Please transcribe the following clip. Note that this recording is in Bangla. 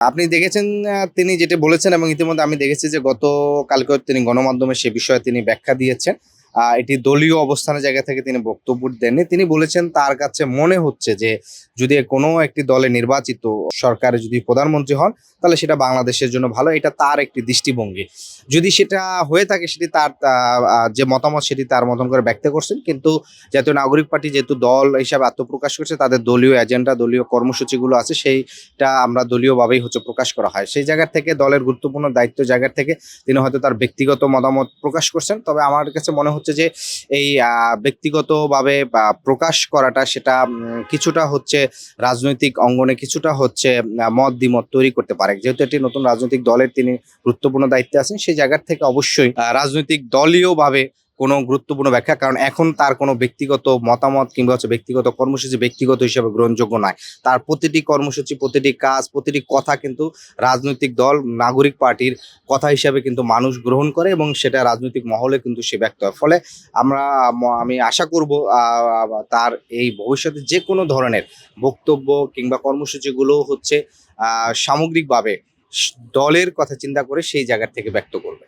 আপনি দেখেছেন তিনি যেটা বলেছেন এবং ইতিমধ্যে আমি দেখেছি যে গতকালকেও তিনি গণমাধ্যমে সে বিষয়ে তিনি ব্যাখ্যা দিয়েছেন। এটি দলীয় অবস্থানের জায়গা থেকে তিনি বক্তব্য দেননি। তিনি বলেছেন তার কাছে মনে হচ্ছে যে যদি কোনো একটি দলে নির্বাচিত সরকারে যদি প্রধানমন্ত্রী হন, তাহলে সেটা বাংলাদেশের জন্য ভালো। এটা তার একটি দৃষ্টিভঙ্গি। যদি সেটা হয়ে থাকে সেটি তার যে মতামত সেটি তার মতন করে ব্যক্ত করছেন। কিন্তু জাতীয় নাগরিক পার্টি যেহেতু দল হিসাবে আত্মপ্রকাশ করছে, তাদের দলীয় এজেন্ডা, দলীয় কর্মসূচিগুলো আছে সেইটা আমরা দলীয়ভাবেই প্রকাশ করা হয়। সেই জায়গা থেকে দলের গুরুত্বপূর্ণ দায়িত্ব জায়গা থেকে তিনি হয়তো তার ব্যক্তিগত মতামত প্রকাশ করছেন। তবে আমার কাছে মনে হচ্ছে যে এই ব্যক্তিগতভাবে প্রকাশ করাটা সেটা কিছুটা রাজনৈতিক অঙ্গনে কিছুটা মত দ্বিমত তৈরি করতে পারে। যেহেতু একটি নতুন রাজনৈতিক দলের তিনি গুরুত্বপূর্ণ দায়িত্বে আছেন, সেই জায়গা থেকে অবশ্যই রাজনৈতিক দলীয়ভাবে কোনো গুরুত্বপূর্ণ ব্যাখ্যা, কারণ এখন তার কোনো ব্যক্তিগত মতামত কিংবা ব্যক্তিগত কর্মসূচি ব্যক্তিগত হিসেবে গ্রহণযোগ্য নয়। তার প্রতিটি কর্মসূচি, প্রতিটি কাজ, প্রতিটি কথা কিন্তু রাজনৈতিক দল, নাগরিক পার্টির কথা হিসাবে কিন্তু মানুষ গ্রহণ করে এবং সেটা রাজনৈতিক মহলে কিন্তু সে ব্যক্ত হয়। ফলে আমি আশা করব তার এই ভবিষ্যতে যে কোনো ধরনের বক্তব্য কিংবা কর্মসূচিগুলো সামগ্রিকভাবে দলের কথা চিন্তা করে সেই জায়গা থেকে ব্যক্ত করবে।